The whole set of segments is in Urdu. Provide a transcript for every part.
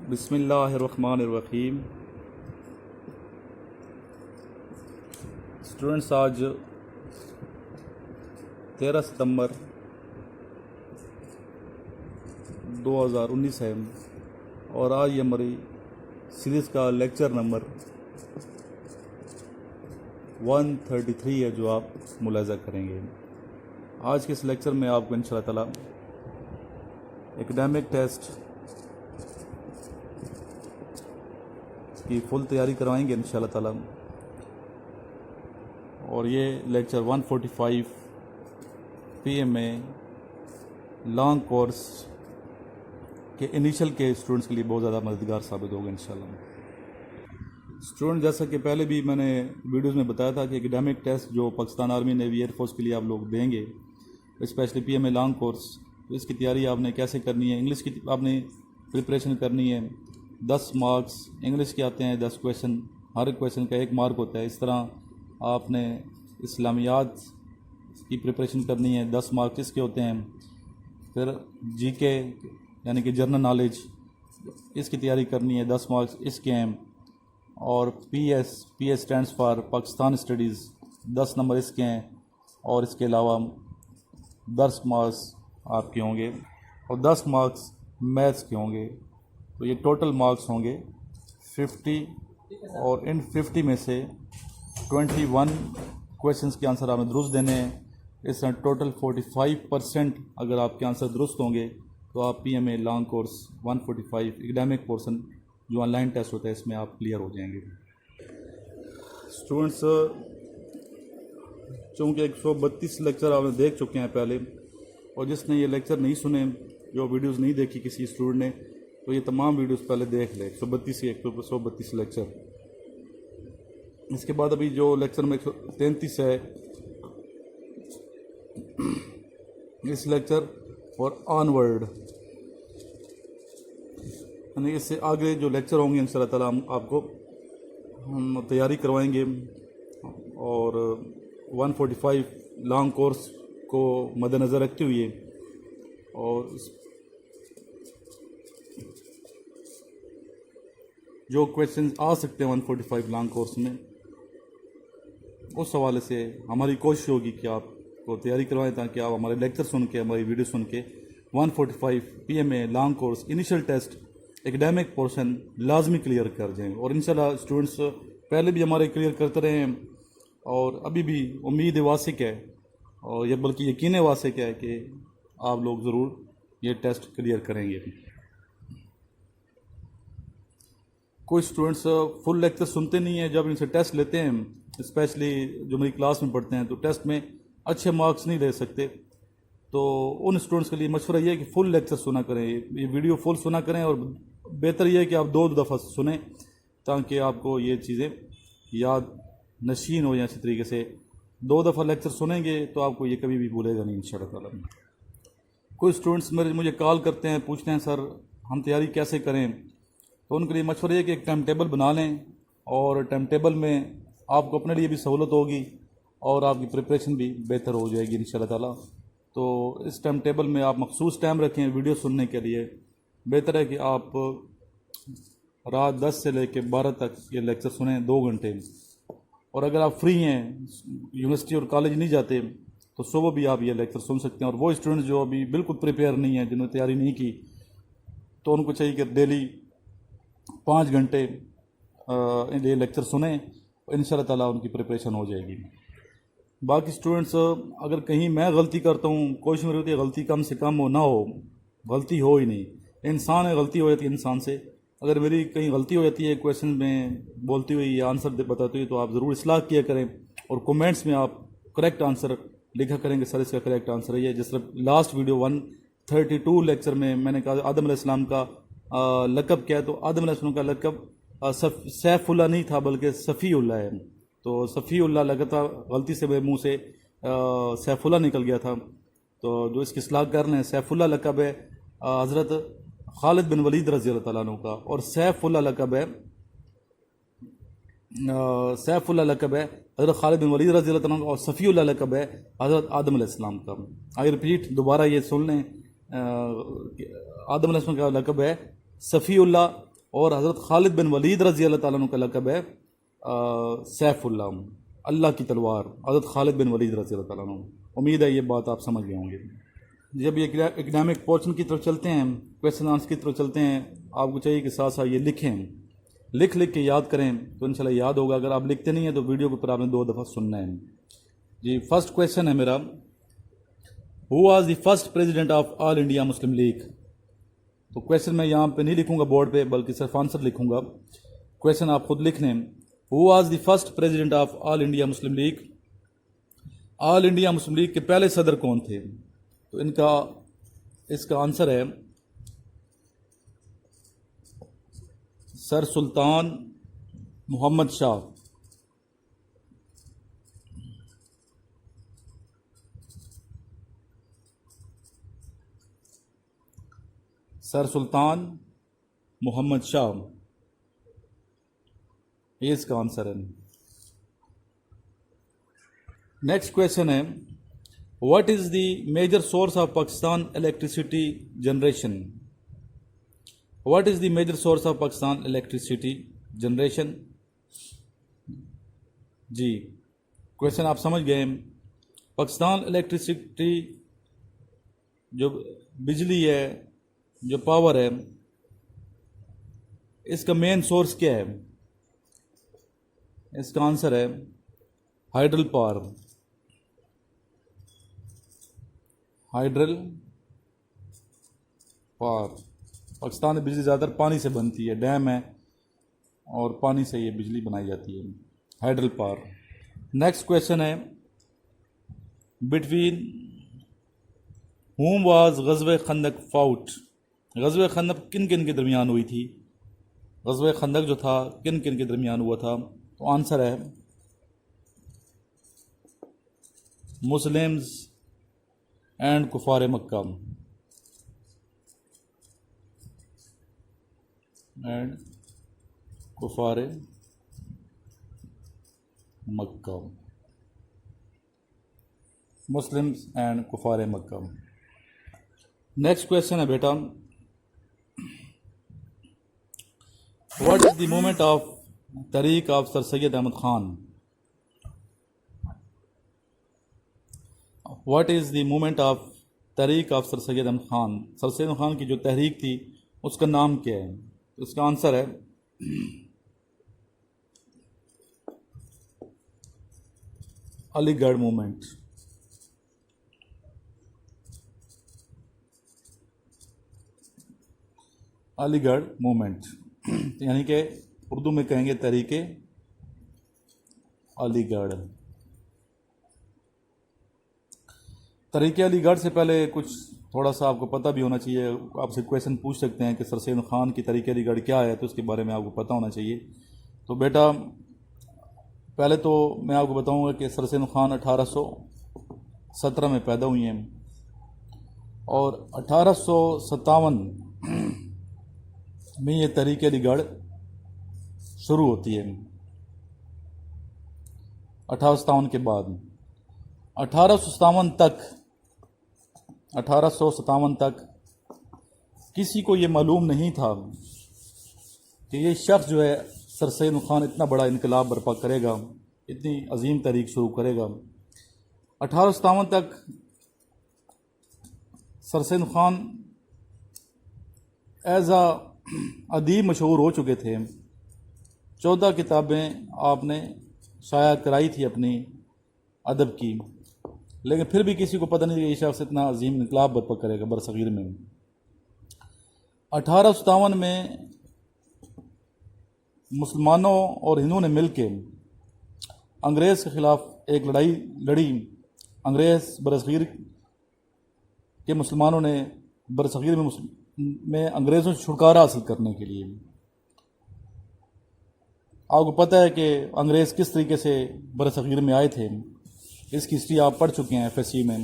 بسم اللہ الرحمن الرحیم۔ اسٹوڈنٹس، آج 13 ستمبر 2019 ہے اور آج یہ ہماری سیریز کا لیکچر نمبر 133 ہے جو آپ ملاحظہ کریں گے۔ آج کے اس لیکچر میں آپ کو انشاءاللہ تعالی ایکڈیمک ٹیسٹ کی فل تیاری کروائیں گے انشاءاللہ تعالی، اور یہ لیکچر 145 پی ایم میں لانگ کورس کے انیشل کے اسٹوڈنٹس کے لیے بہت زیادہ مددگار ثابت ہوگا انشاءاللہ۔ اسٹوڈنٹ، جیسا کہ پہلے بھی میں نے ویڈیوز میں بتایا تھا کہ ایکڈیمک ٹیسٹ جو Pakistan army navy air force کے لیے آپ لوگ دیں گے، اسپیشلی پی ایم میں لانگ کورس، اس کی تیاری آپ نے کیسے کرنی ہے۔ انگلش کی آپ نے پریپریشن کرنی ہے، 10 مارکس انگلش کے آتے ہیں، 10 کویشچن، ہر کویشچن کا 1 مارک ہوتا ہے۔ اس طرح آپ نے اسلامیات کی پریپریشن کرنی ہے، 10 مارکس اس کے ہوتے ہیں۔ پھر جی کے یعنی کہ جنرل نالج، اس کی تیاری کرنی ہے، 10 مارکس اس کے ہیں۔ اور P S stands for Pakistan studies, 10 number اس کے ہیں، اور اس کے علاوہ 10 مارکس آپ کے ہوں گے اور 10 مارکس میتھس کے ہوں گے۔ تو یہ ٹوٹل مارکس ہوں گے 50، اور ان 50 میں سے 21 کویشچنس کے آنسر آپ نے درست دینے ہیں۔ اس طرح ٹوٹل 45% اگر آپ کے آنسر درست ہوں گے تو آپ P M A long course 145 academic portion جو آن لائن ٹیسٹ ہوتا ہے اس میں آپ کلیئر ہو جائیں گے۔ اسٹوڈنٹس، چونکہ 132 لیکچر آپ نے دیکھ چکے ہیں پہلے، اور جس نے یہ لیکچر نہیں سنے، جو ویڈیوز نہیں دیکھی کسی اسٹوڈنٹ نے، تو یہ تمام ویڈیوز پہلے دیکھ لیں، 132 لیکچر۔ اس کے بعد ابھی جو لیکچر میں 133 ہے، اس لیکچر اور آن ورڈ، یعنی اس سے آگے جو لیکچر ہوں گے انشاءاللہ تعالیٰ ہم آپ کو تیاری کروائیں گے، اور 145 لانگ کورس کو مد نظر رکھتے ہوئے، اور جو کویشچنز آ سکتے ہیں 145 لانگ کورس میں، اس حوالے سے ہماری کوشش ہوگی کہ آپ کو تیاری کروائیں تاکہ آپ ہمارے لیکچر سن کے، ہماری ویڈیو سن کے 145 P M A long course initial test academic portion لازمی کلیئر کر جائیں۔ اور انشاءاللہ اسٹوڈنٹس پہلے بھی ہمارے کلیئر کرتے رہے ہیں، اور ابھی بھی امید واسق ہے، اور یہ بلکہ یقین واسق ہے کہ آپ لوگ ضرور یہ ٹیسٹ کلیئر کریں گے۔ کوئی اسٹوڈنٹس فل لیکچر سنتے نہیں ہیں، جب ان سے ٹیسٹ لیتے ہیں، اسپیشلی جو میری کلاس میں پڑھتے ہیں، تو ٹیسٹ میں اچھے مارکس نہیں لے سکتے۔ تو ان اسٹوڈنٹس کے لیے مشورہ یہ ہے کہ فل لیکچر سنا کریں، یہ ویڈیو فل سنا کریں، اور بہتر یہ ہے کہ آپ 2 دفعہ سنیں تاکہ آپ کو یہ چیزیں یاد نشین ہو جائیں۔ اسی طریقے سے 2 دفعہ لیکچر سنیں گے تو آپ کو یہ کبھی بھی بھولے گا نہیں انشاءاللہ تعالیٰ۔ کوئی اسٹوڈنٹس مجھے کال کرتے ہیں، پوچھتے ہیں سر ہم تیاری کیسے کریں، تو ان کے لیے مشورہ یہ کہ ایک ٹائم ٹیبل بنا لیں، اور ٹائم ٹیبل میں آپ کو اپنے لیے بھی سہولت ہوگی اور آپ کی پریپریشن بھی بہتر ہو جائے گی انشاءاللہ تعالیٰ۔ تو اس ٹائم ٹیبل میں آپ مخصوص ٹائم رکھیں ویڈیو سننے کے لیے۔ بہتر ہے کہ آپ رات 10 سے لے کے 12 تک یہ لیکچر سنیں 2 گھنٹے، اور اگر آپ فری ہیں، یونیورسٹی اور کالج نہیں جاتے، تو صبح بھی آپ یہ لیکچر سن سکتے ہیں۔ اور وہ اسٹوڈنٹس جو ابھی بالکل پریپیئر نہیں ہیں، جنہوں نے تیاری نہیں کی، تو ان کو چاہیے کہ ڈیلی 5 گھنٹے یہ لیکچر سنیں، انشاءاللہ تعالیٰ ان کی پریپریشن ہو جائے گی۔ باقی اسٹوڈنٹس، اگر کہیں میں غلطی کرتا ہوں، کوشش میری ہوتی ہے غلطی کم سے کم ہو، نہ ہو، غلطی ہو ہی نہیں، انسان ہے، غلطی ہو جاتی ہے انسان سے۔ اگر میری کہیں غلطی ہو جاتی ہے کویشچن میں بولتی ہوئی یا آنسر بتاتے ہوئی، تو آپ ضرور اصلاح کیا کریں، اور کومنٹس میں آپ کریکٹ آنسر لکھا کریں کہ سر اس کا کریکٹ آنسر ہے۔ جس طرح لاسٹ ویڈیو 132 لیکچر میں نے کہا آدم علیہ السلام کا لقب کیا ہے، تو آدم علیہ السلام کا لقب سیف اللہ نہیں تھا بلکہ صفی اللہ ہے۔ تو صفی اللہ لگا تھا، غلطی سے میرے منہ سے سیف اللہ نکل گیا تھا، تو جو اس کی اصلاح کر لیں، سیف اللہ لقب ہے حضرت خالد بن ولید رضی اللہ تعالیٰ عنہ کا، اور سیف اللہ لقب ہے حضرت خالد بن ولید رضی اللہ تعالیٰ عنہ کا، اور صفی اللہ لقب ہے حضرت آدم علیہ السلام کا۔ آئی رپیٹ، دوبارہ یہ سن لیں، آدم علیہ السلام کا لقب ہے صفی اللہ، اور حضرت خالد بن ولید رضی اللہ تعالیٰ عنہ کا لقب ہے سیف اللہ، اللہ کی تلوار، حضرت خالد بن ولید رضی اللہ تعالیٰ عنہ۔ امید ہے یہ بات آپ سمجھ گئے ہوں گے۔ جب یہ اکنامک پورشن کی طرف چلتے ہیں، کویشچن آنسر کی طرف چلتے ہیں، آپ کو چاہیے کہ ساتھ ساتھ یہ لکھیں، لکھ کے یاد کریں تو انشاءاللہ یاد ہوگا۔ اگر آپ لکھتے نہیں ہیں تو ویڈیو کو پھر آپ نے 2 دفعہ سننا ہے۔ جی فرسٹ کویشچن ہے میرا، who was the first president of all India Muslim league? تو کویشچن میں یہاں پہ نہیں لکھوں گا بورڈ پہ، بلکہ صرف آنسر لکھوں گا۔ کویشچن آپ خود لکھ لیں، who was the first president of all India Muslim league? All India Muslim league کے پہلے صدر کون تھے؟ تو اس کا آنسر ہے سر سلطان محمد شاہ۔ سر سلطان محمد شاہ، یہ اس کا آنسر ہے۔ نیکسٹ کویشچن ہے، what is the major source of Pakistan electricity generation? What is the major source of Pakistan electricity generation? جی کویشچن آپ سمجھ گئے۔ پاکستان الیکٹریسٹی جو بجلی ہے، جو پاور ہے، اس کا مین سورس کیا ہے؟ اس کا آنسر ہے ہائیڈرل پاور۔ ہائیڈرل پاور۔ پاکستان میں بجلی زیادہ تر پانی سے بنتی ہے، ڈیم ہے اور پانی سے یہ بجلی بنائی جاتی ہے، ہائیڈرل پاور۔ نیکسٹ کویشچن ہے، بٹوین ہوم واز غزوہ خندق فاؤٹ؟ غزوہ خندق کن کن کے درمیان ہوئی تھی؟ غزوہ خندق جو تھا کن کن کے درمیان ہوا تھا؟ تو آنسر ہے مسلمز اینڈ کفار مکہ، اینڈ کفار مکہ، مسلمز اینڈ کفار مکہ۔ نیکسٹ کویشچن ہے بیٹا، what is the movement of تحریک of Sir Syed Ahmad Khan? What is the movement of تحریک of Sir Syed Ahmad Khan? Sir Syed Ahmad Khan کی جو تحریک تھی اس کا نام کیا ہے؟ اس کا آنسر ہے علی گڑھ موومنٹ۔ علی گڑھ موومنٹ، یعنی کہ اردو میں کہیں گے تحریک علی گڑھ۔ تحریک علی گڑھ سے پہلے کچھ تھوڑا سا آپ کو پتہ بھی ہونا چاہیے، آپ سے کویشچن پوچھ سکتے ہیں کہ سر سید خان کی تحریک علی گڑھ کیا ہے، تو اس کے بارے میں آپ کو پتہ ہونا چاہیے۔ تو بیٹا پہلے تو میں آپ کو بتاؤں گا کہ سر سید خان 1817 میں پیدا ہوئی ہیں اور 1857 میں یہ تحریک علی گڑھ شروع ہوتی ہے۔ 1857 کے بعد 1857 تک کسی کو یہ معلوم نہیں تھا کہ یہ شخص جو ہے سر سید خان اتنا بڑا انقلاب برپا کرے گا، اتنی عظیم تحریک شروع کرے گا۔ 1857 تک سر سید خان ایز اے ادیب مشہور ہو چکے تھے، 14 کتابیں آپ نے شائع کرائی تھی اپنی ادب کی، لیکن پھر بھی کسی کو پتہ نہیں کہ یہ شخص اتنا عظیم انقلاب برپا کرے گا برصغیر میں۔ 1857 میں مسلمانوں اور ہندوؤں نے مل کے انگریز کے خلاف ایک لڑائی لڑی۔ انگریز برصغیر کے مسلمانوں نے برصغیر میں انگریزوں سے چھٹکارا حاصل کرنے کے لیے، آپ کو پتہ ہے کہ انگریز کس طریقے سے برصغیر میں آئے تھے، اس کی ہسٹری آپ پڑھ چکے ہیں FSC میں۔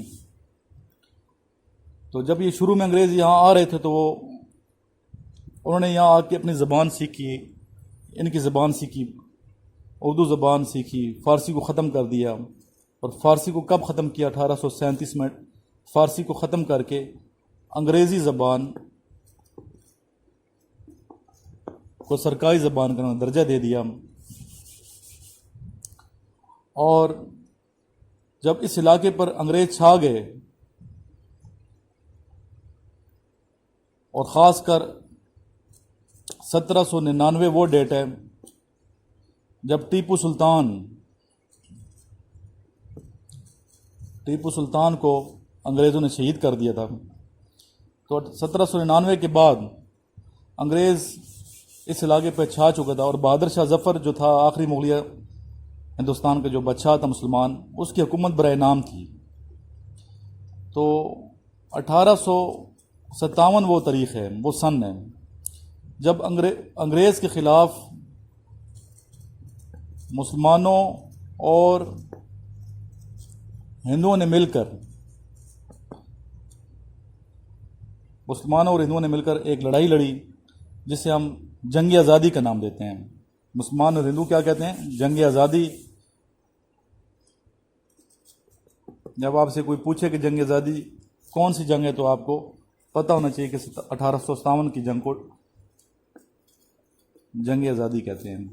تو جب یہ شروع میں انگریز یہاں آ رہے تھے تو انہوں نے یہاں آ کے اپنی زبان سیکھی، ان کی زبان سیکھی، اردو زبان سیکھی، فارسی کو ختم کر دیا۔ اور فارسی کو کب ختم کیا؟ 1837 میں فارسی کو ختم کر کے انگریزی زبان کو سرکاری زبان کا درجہ دے دیا، اور جب اس علاقے پر انگریز چھا گئے، اور خاص کر 1799 وہ ڈیٹ ہے جب ٹیپو سلطان کو انگریزوں نے شہید کر دیا تھا۔ تو 1799 کے بعد انگریز اس علاقے پہ چھا چکا تھا، اور بہادر شاہ ظفر جو تھا آخری مغلیہ ہندوستان کا جو بادشاہ تھا مسلمان، اس کی حکومت برائے نام تھی۔ تو 1857 وہ تاریخ ہے، وہ سن ہے جب انگریز کے خلاف مسلمانوں اور ہندوؤں نے مل کر ایک لڑائی لڑی، جسے ہم جنگ آزادی کا نام دیتے ہیں۔ مسلمان اور ہندو کیا کہتے ہیں؟ جنگ آزادی۔ جب آپ سے کوئی پوچھے کہ جنگ آزادی کون سی جنگ ہے تو آپ کو پتہ ہونا چاہیے کہ 1857 کی جنگ کو جنگ آزادی کہتے ہیں۔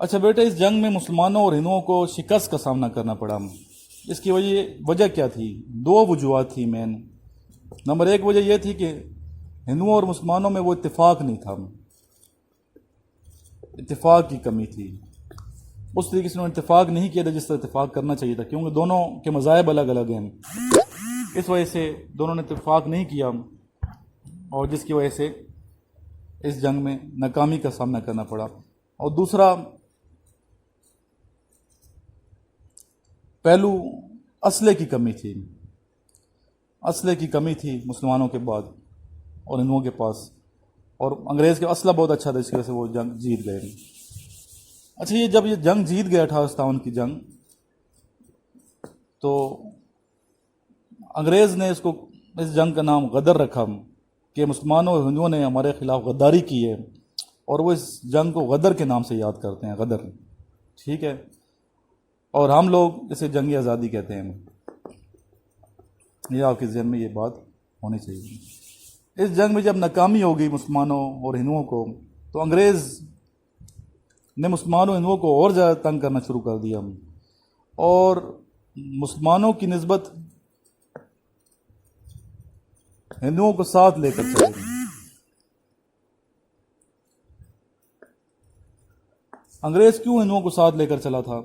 اچھا بیٹا، اس جنگ میں مسلمانوں اور ہندوؤں کو شکست کا سامنا کرنا پڑا۔ اس کی وجہ کیا تھی؟ دو وجوہات تھی مین۔ نمبر ایک وجہ یہ تھی کہ ہندوؤں اور مسلمانوں میں وہ اتفاق نہیں تھا، اتفاق کی کمی تھی۔ اس طریقے سے انہوں نے اتفاق نہیں کیا تھا جس طرح اتفاق کرنا چاہیے تھا، کیونکہ دونوں کے مذاہب الگ الگ ہیں۔ اس وجہ سے دونوں نے اتفاق نہیں کیا، اور جس کی وجہ سے اس جنگ میں ناکامی کا سامنا کرنا پڑا۔ اور دوسرا پہلو اسلحے کی کمی تھی، اسلحے کی کمی تھی مسلمانوں کے بعد اور ہندوؤں کے پاس، اور انگریز کا اسلحہ بہت اچھا تھا، اس کی وجہ سے وہ جنگ جیت گئے۔ اچھا، جب یہ جنگ جیت گیا 1857 کی جنگ، تو انگریز نے اس جنگ کا نام غدر رکھا کہ مسلمانوں اور ہندوؤں نے ہمارے خلاف غداری کی ہے، اور وہ اس جنگ کو غدر کے نام سے یاد کرتے ہیں، غدر، ٹھیک ہے، اور ہم لوگ اسے جنگ آزادی کہتے ہیں۔ یہ آپ کے ذہن میں یہ بات ہونی چاہیے۔ اس جنگ میں جب ناکامی ہو گئی مسلمانوں اور ہندوؤں کو، تو انگریز نے مسلمانوں اور ہندوؤں کو اور زیادہ تنگ کرنا شروع کر دیا، اور مسلمانوں کی نسبت ہندوؤں کو ساتھ لے کر چلے گئے۔ انگریز کیوں ہندوؤں کو ساتھ لے کر چلا تھا؟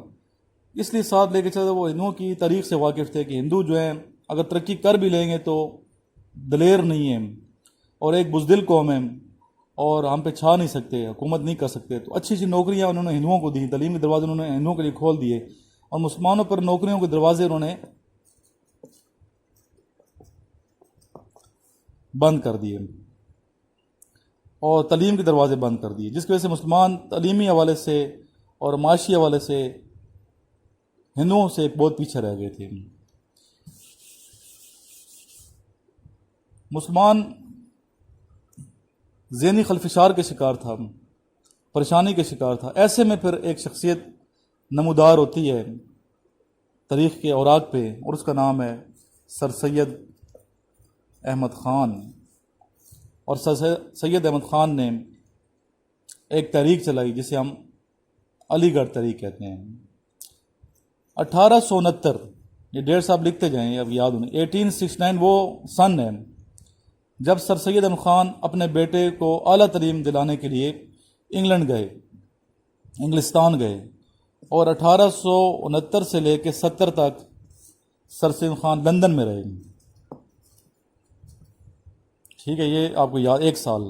اس لیے ساتھ لے کے چلا تھا، وہ ہندوؤں کی تاریخ سے واقف تھے کہ ہندو جو ہیں اگر ترقی کر بھی لیں گے تو دلیر نہیں ہیں، اور ایک بزدل قوم ہے، اور ہم پہ چھا نہیں سکتے، حکومت نہیں کر سکتے۔ تو اچھی اچھی نوکریاں انہوں نے ہندوؤں کو دی، تعلیم کے دروازے انہوں نے ہندوؤں کے لیے کھول دیے، اور مسلمانوں پر نوکریوں کے دروازے انہوں نے بند کر دیے، اور تعلیم کے دروازے بند کر دیے، جس کی وجہ سے مسلمان تعلیمی حوالے سے اور معاشی حوالے سے ہندوؤں سے بہت پیچھے رہ گئے تھے۔ مسلمان ذہنی خلفشار کے شکار تھا، پریشانی کے شکار تھا۔ ایسے میں پھر ایک شخصیت نمودار ہوتی ہے تاریخ کے اوراق پہ، اور اس کا نام ہے سر سید احمد خان۔ اور سر سید احمد خان نے ایک تحریک چلائی جسے ہم علی گڑھ تحریک کہتے ہیں۔ 1869، یہ ڈیٹ صاحب لکھتے جائیں، اب یاد ہونے، 1869 وہ سن ہے جب سر سید احمد خان اپنے بیٹے کو اعلیٰ تعلیم دلانے کے لیے انگلستان گئے، اور 1869 سے لے کے 70 تک سر سید احمد خان لندن میں رہے، ٹھیک ہے، یہ آپ کو یاد، ایک سال۔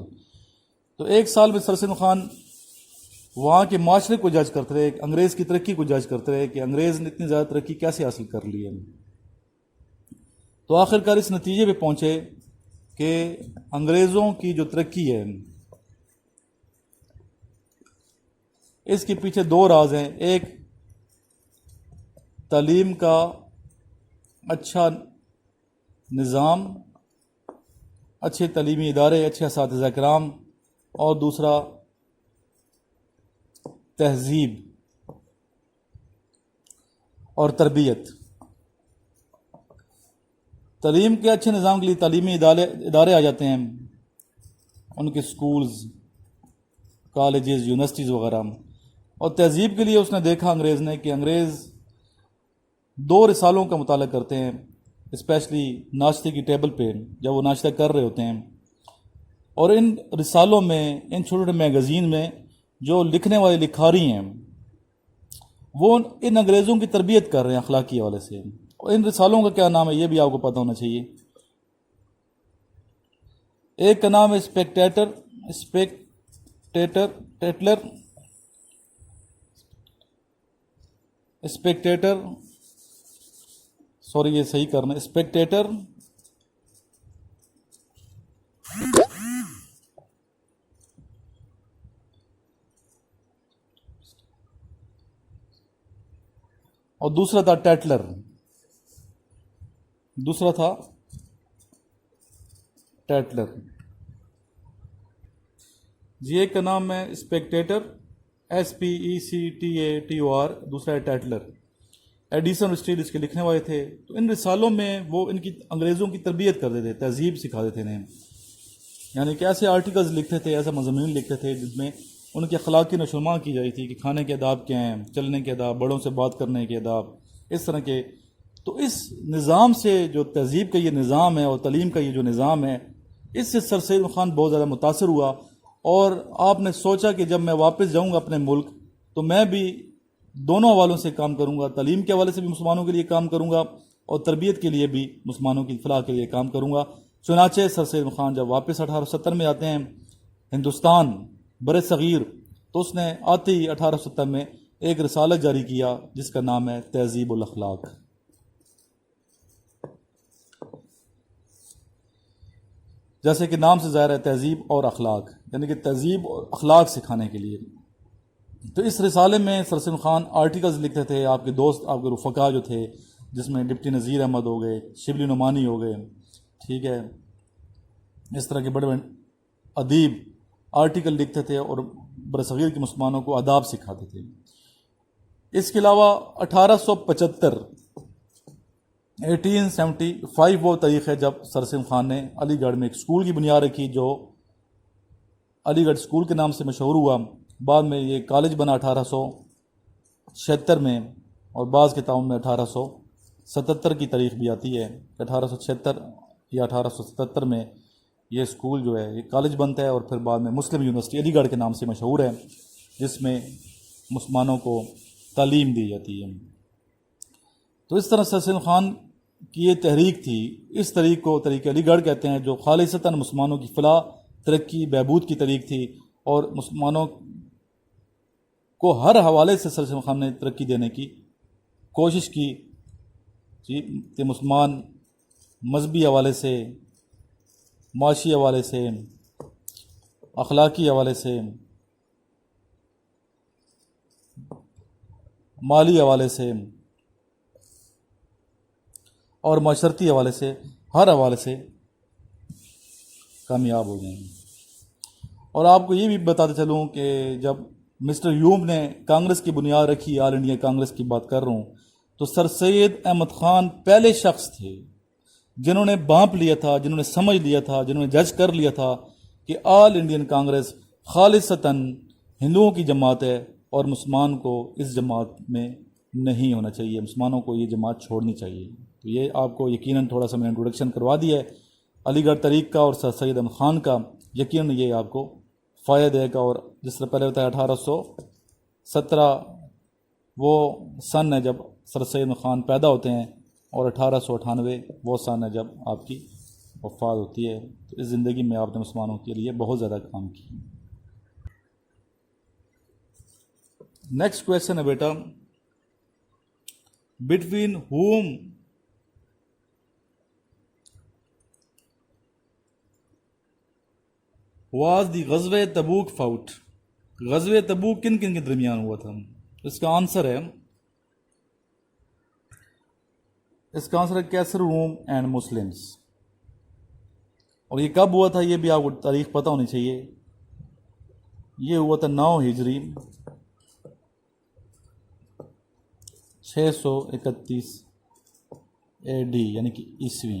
تو ایک سال میں سر سید احمد خان وہاں کے معاشرے کو جج کرتے رہے، انگریز کی ترقی کو جج کرتے رہے کہ انگریز نے اتنی زیادہ ترقی کیسے حاصل کر لی ہے۔ تو آخر کار اس نتیجے پہ پہنچے کہ انگریزوں کی جو ترقی ہے اس کے پیچھے دو راز ہیں۔ ایک تعلیم کا اچھا نظام، اچھے تعلیمی ادارے، اچھے اساتذہ کرام، اور دوسرا تہذیب اور تربیت۔ تعلیم کے اچھے نظام کے لیے تعلیمی ادارے آ جاتے ہیں، ان کے سکولز، کالجز یونیورسٹیز وغیرہ. اور تہذیب کے لیے اس نے دیکھا انگریز نے کہ انگریز 2 رسالوں کا مطالعہ کرتے ہیں، اسپیشلی ناشتے کی ٹیبل پہ جب وہ ناشتہ کر رہے ہوتے ہیں، اور ان رسالوں میں، ان چھوٹے چھوٹے میگزین میں جو لکھنے والے لکھاری ہیں وہ ان انگریزوں کی تربیت کر رہے ہیں اخلاقی حوالے سے. اور ان رسالوں کا کیا نام ہے یہ بھی آپ کو پتہ ہونا چاہیے. ایک کا نام ہے اسپیکٹیٹر، سوری یہ صحیح کرنا، اسپیکٹیٹر. اور دوسرا تھا ٹیٹلر. جی ایک کا نام ہے اسپیکٹیٹر، SPECTATOR، دوسرا ہے ٹیٹلر. ایڈیسن اسٹیل اس کے لکھنے والے تھے. تو ان رسالوں میں وہ ان کی انگریزوں کی تربیت کرتے تھے، تہذیب سکھاتے تھے انہیں، یعنی کہ ایسے آرٹیکلز لکھتے تھے، ایسے مضامین لکھتے تھے جس میں ان کی اخلاقی نشوونما کی جائی تھی کہ کھانے کے آداب کیا ہیں، چلنے کے آداب، بڑوں سے بات کرنے کے آداب، اس طرح کے. تو اس نظام سے، جو تہذیب کا یہ نظام ہے اور تعلیم کا یہ جو نظام ہے، اس سے سر سید خان بہت زیادہ متاثر ہوا. اور آپ نے سوچا کہ جب میں واپس جاؤں گا اپنے ملک تو میں بھی دونوں حوالوں سے کام کروں گا، تعلیم کے حوالے سے بھی مسلمانوں کے لیے کام کروں گا اور تربیت کے لیے بھی مسلمانوں کی فلاح کے لیے کام کروں گا. چنانچہ سر سید خان جب واپس 1870 میں آتے ہیں ہندوستان بر صغیر، تو اس نے آتے ہی 1870 میں ایک رسالہ جاری کیا جس کا نام ہے تہذیب الاخلاق. جیسے کہ نام سے ظاہر ہے، تہذیب اور اخلاق، یعنی کہ تہذیب اور اخلاق سکھانے کے لیے. تو اس رسالے میں سر سید خان آرٹیکلز لکھتے تھے. آپ کے دوست، آپ کے رفقا جو تھے، جس میں ڈپٹی نذیر احمد ہو گئے، شبلی نعمانی ہو گئے، ٹھیک ہے، اس طرح کے بڑے بڑے ادیب آرٹیکل لکھتے تھے اور برصغیر کے مسلمانوں کو آداب سکھاتے تھے. اس کے علاوہ 1875 وہ تاریخ ہے جب سر سید خان نے علی گڑھ میں ایک اسکول کی بنیاد رکھی جو علی گڑھ اسکول کے نام سے مشہور ہوا. بعد میں یہ کالج بنا 1876 میں، اور بعض کتابوں میں 1877 کی تاریخ بھی آتی ہے. 1876 یا 1877 میں یہ اسکول جو ہے، یہ کالج بنتا ہے، اور پھر بعد میں مسلم یونیورسٹی علی گڑھ کے نام سے مشہور ہے، جس میں مسلمانوں کو تعلیم دی جاتی ہے. تو اس طرح سر سید خان کی یہ تحریک تھی. اس تحریک کو تحریک علی گڑھ کہتے ہیں، جو خالصتاً مسلمانوں کی فلاح، ترقی، بہبود کی تحریک تھی، اور مسلمانوں کو ہر حوالے سے سر سید خان نے ترقی دینے کی کوشش کی کہ مسلمان مذہبی حوالے سے، معاشی حوالے سے، اخلاقی حوالے سے، مالی حوالے سے اور معاشرتی حوالے سے، ہر حوالے سے کامیاب ہو جائیں. اور آپ کو یہ بھی بتاتے چلوں کہ جب مسٹر یوم نے کانگریس کی بنیاد رکھی، آل انڈیا کانگریس کی بات کر رہا ہوں، تو سر سید احمد خان پہلے شخص تھے جنہوں نے بانپ لیا تھا، جنہوں نے سمجھ لیا تھا، جنہوں نے جج کر لیا تھا کہ آل انڈین کانگریس خالصتاً ہندوؤں کی جماعت ہے اور مسلمان کو اس جماعت میں نہیں ہونا چاہیے، مسلمانوں کو یہ جماعت چھوڑنی چاہیے. تو یہ آپ کو یقیناً تھوڑا سا میں نے انٹروڈکشن کروا دیا ہے علی گڑھ تحریک کا اور سر سید احمد خان کا. یقیناً یہ آپ کو فائدہ دے گا. اور جس طرح پہلے بتایا 1817 وہ سن ہے جب سر سید احمد خان پیدا ہوتے ہیں، اور 1898 وہ سن ہے جب آپ کی وفات ہوتی ہے. تو اس زندگی میں آپ نے مسلمانوں کے لیے بہت زیادہ کام کیا. نیکسٹ کویشچن ہے بیٹا، بٹوین ہوم واز دی غزوہ تبوک فاؤٹ؟ غزوہ تبوک کن کن کے درمیان ہوا تھا؟ اس کا آنسر ہے کیسر روم اینڈ مسلمس. اور یہ کب ہوا تھا یہ بھی آپ کو تاریخ پتہ ہونی چاہیے. یہ ہوا تھا 9 ہجری 631 AD، یعنی کہ عیسوی.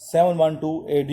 712 AD?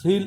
3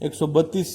132